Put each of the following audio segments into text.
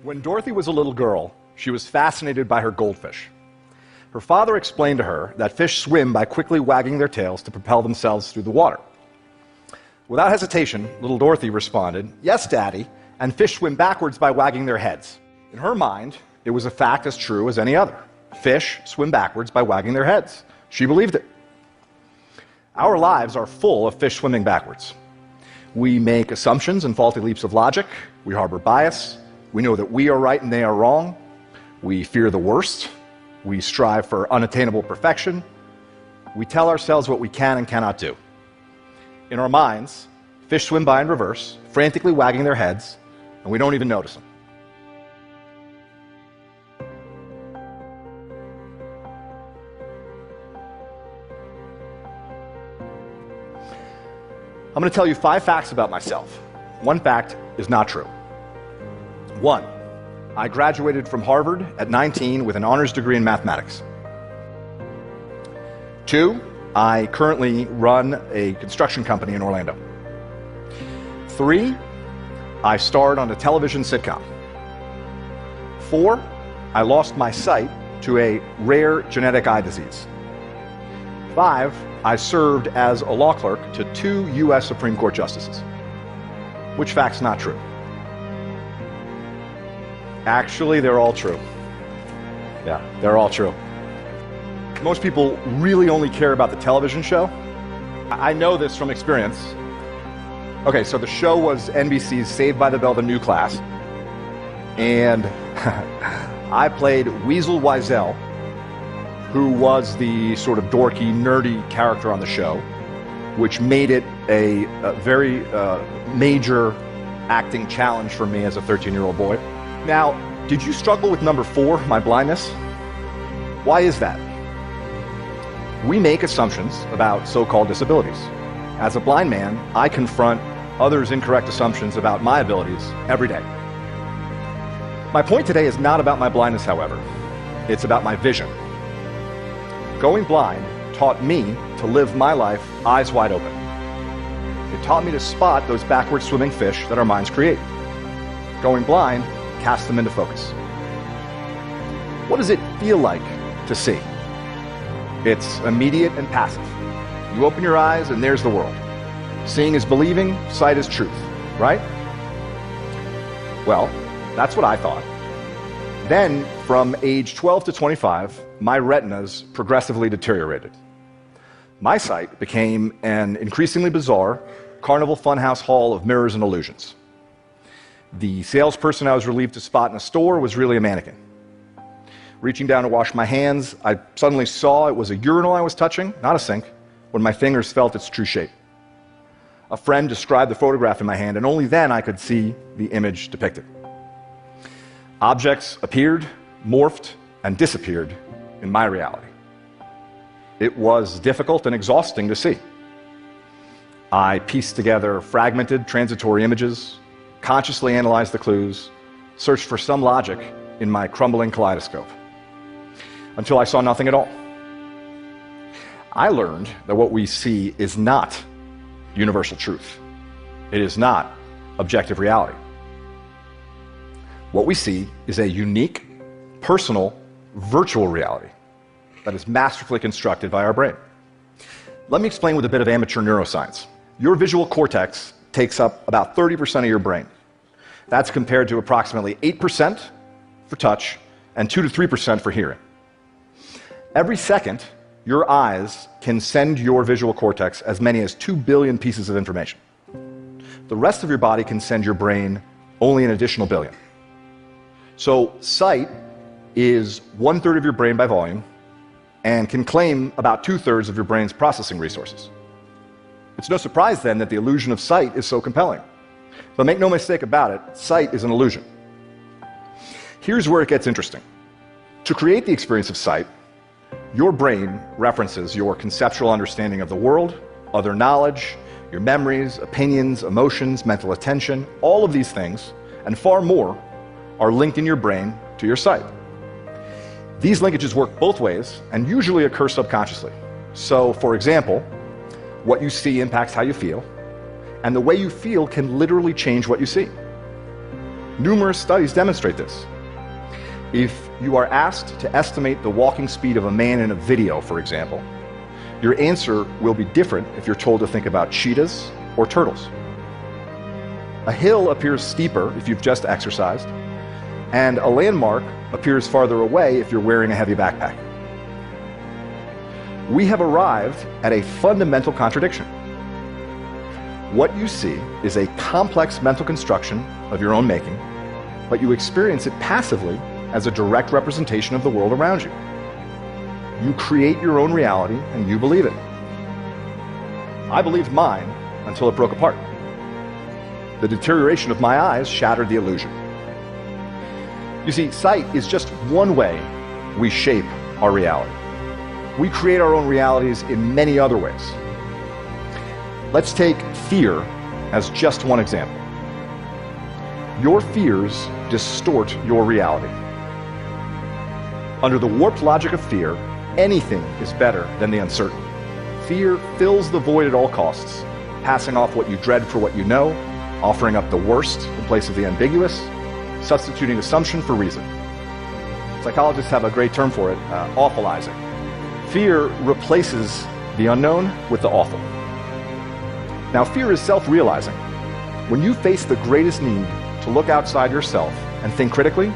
When Dorothy was a little girl, she was fascinated by her goldfish. Her father explained to her that fish swim by quickly wagging their tails to propel themselves through the water. Without hesitation, little Dorothy responded, "Yes, Daddy, and fish swim backwards by wagging their heads." In her mind, it was a fact as true as any other. Fish swim backwards by wagging their heads. She believed it. Our lives are full of fish swimming backwards. We make assumptions and faulty leaps of logic. We harbor bias. We know that we are right and they are wrong. We fear the worst. We strive for unattainable perfection. We tell ourselves what we can and cannot do. In our minds, fish swim by in reverse, frantically wagging their heads, and we don't even notice them. I'm going to tell you 5 facts about myself. One fact is not true. 1, I graduated from Harvard at 19 with an honors degree in mathematics. 2, I currently run a construction company in Orlando. 3, I starred on a television sitcom. 4, I lost my sight to a rare genetic eye disease. 5, I served as a law clerk to 2 U.S. Supreme Court justices. Which fact's not true? Actually, they're all true. Yeah, they're all true. Most people really only care about the television show. I know this from experience. Okay, so the show was NBC's Saved by the Bell, the new class. And I played Weasel Wiesel, who was the sort of dorky, nerdy character on the show, which made it a very major acting challenge for me as a 13-year-old boy. Now, did you struggle with number 4, my blindness? Why is that? We make assumptions about so-called disabilities. As a blind man, I confront others' incorrect assumptions about my abilities every day. My point today is not about my blindness, however. It's about my vision. Going blind taught me to live my life eyes wide open. It taught me to spot those backward swimming fish that our minds create. Going blind casts them into focus. What does it feel like to see? It's immediate and passive. You open your eyes and there's the world. Seeing is believing, sight is truth, right? Well, that's what I thought. Then, from age 12 to 25, my retinas progressively deteriorated. My sight became an increasingly bizarre carnival funhouse hall of mirrors and illusions. The salesperson I was relieved to spot in a store was really a mannequin. Reaching down to wash my hands, I suddenly saw it was a urinal I was touching, not a sink, when my fingers felt its true shape. A friend described the photograph in my hand, and only then I could see the image depicted. Objects appeared, morphed, and disappeared in my reality. It was difficult and exhausting to see. I pieced together fragmented, transitory images, consciously analyzed the clues, searched for some logic in my crumbling kaleidoscope, until I saw nothing at all. I learned that what we see is not universal truth. It is not objective reality. What we see is a unique, personal, virtual reality that is masterfully constructed by our brain. Let me explain with a bit of amateur neuroscience. Your visual cortex takes up about 30% of your brain. That's compared to approximately 8% for touch and 2 to 3% for hearing. Every second, your eyes can send your visual cortex as many as 2 billion pieces of information. The rest of your body can send your brain only an additional billion. So sight is 1/3 of your brain by volume and can claim about 2/3 of your brain's processing resources. It's no surprise then that the illusion of sight is so compelling. But make no mistake about it, sight is an illusion. Here's where it gets interesting. To create the experience of sight, your brain references your conceptual understanding of the world, other knowledge, your memories, opinions, emotions, mental attention, all of these things, and far more, are linked in your brain to your sight. These linkages work both ways and usually occur subconsciously. So, for example, what you see impacts how you feel, and the way you feel can literally change what you see. Numerous studies demonstrate this. If you are asked to estimate the walking speed of a man in a video, for example, your answer will be different if you're told to think about cheetahs or turtles. A hill appears steeper if you've just exercised, and a landmark appears farther away if you're wearing a heavy backpack. We have arrived at a fundamental contradiction. What you see is a complex mental construction of your own making, but you experience it passively as a direct representation of the world around you. You create your own reality and you believe it. I believed mine until it broke apart. The deterioration of my eyes shattered the illusion. You see, sight is just one way we shape our reality. We create our own realities in many other ways. Let's take fear as just one example. Your fears distort your reality. Under the warped logic of fear, anything is better than the uncertain. Fear fills the void at all costs, passing off what you dread for what you know, offering up the worst in place of the ambiguous, substituting assumption for reason. Psychologists have a great term for it, awfulizing. Fear replaces the unknown with the awful. Now, fear is self-realizing. When you face the greatest need to look outside yourself and think critically,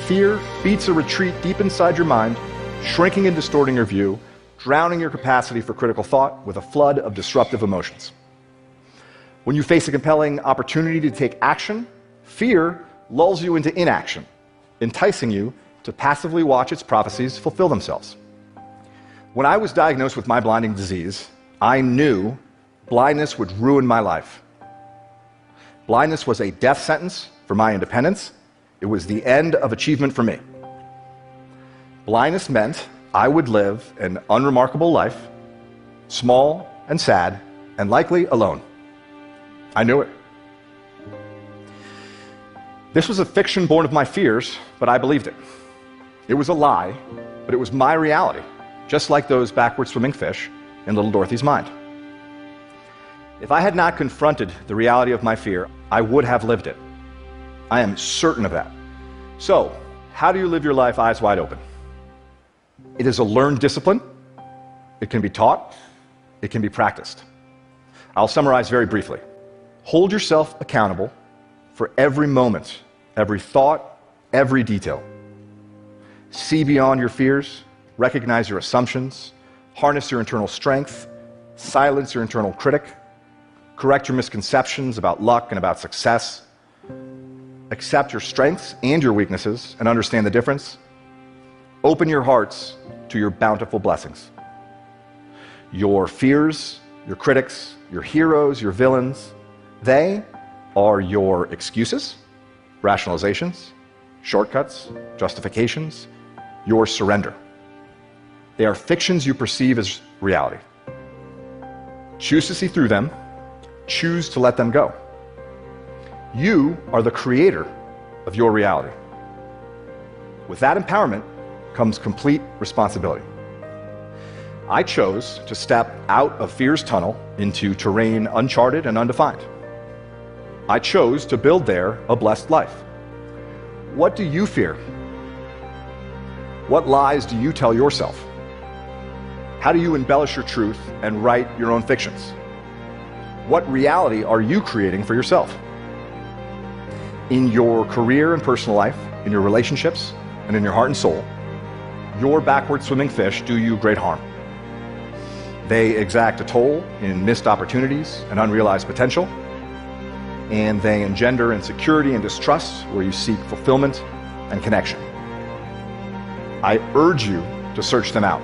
fear beats a retreat deep inside your mind, shrinking and distorting your view, drowning your capacity for critical thought with a flood of disruptive emotions. When you face a compelling opportunity to take action, fear lulls you into inaction, enticing you to passively watch its prophecies fulfill themselves. When I was diagnosed with my blinding disease, I knew blindness would ruin my life. Blindness was a death sentence for my independence. It was the end of achievement for me. Blindness meant I would live an unremarkable life, small and sad, and likely alone. I knew it. This was a fiction born of my fears, but I believed it. It was a lie, but it was my reality, just like those backward swimming fish in little Dorothy's mind. If I had not confronted the reality of my fear, I would have lived it. I am certain of that. So, how do you live your life eyes wide open? It is a learned discipline. It can be taught. It can be practiced. I'll summarize very briefly. Hold yourself accountable for every moment, every thought, every detail. See beyond your fears, recognize your assumptions, harness your internal strength, silence your internal critic, correct your misconceptions about luck and about success, accept your strengths and your weaknesses and understand the difference. Open your hearts to your bountiful blessings. Your fears, your critics, your heroes, your villains, they are your excuses, rationalizations, shortcuts, justifications, your surrender. They are fictions you perceive as reality. Choose to see through them. Choose to let them go. You are the creator of your reality. With that empowerment comes complete responsibility. I chose to step out of fear's tunnel into terrain uncharted and undefined. I chose to build there a blessed life. What do you fear? What lies do you tell yourself? How do you embellish your truth and write your own fictions? What reality are you creating for yourself? In your career and personal life, in your relationships, and in your heart and soul, your backward swimming fish do you great harm. They exact a toll in missed opportunities and unrealized potential, and they engender insecurity and distrust where you seek fulfillment and connection. I urge you to search them out.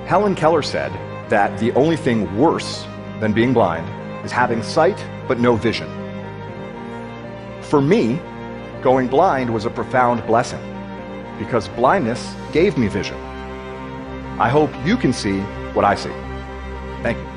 Helen Keller said that the only thing worse than being blind is having sight but no vision. For me, going blind was a profound blessing because blindness gave me vision. I hope you can see what I see. Thank you.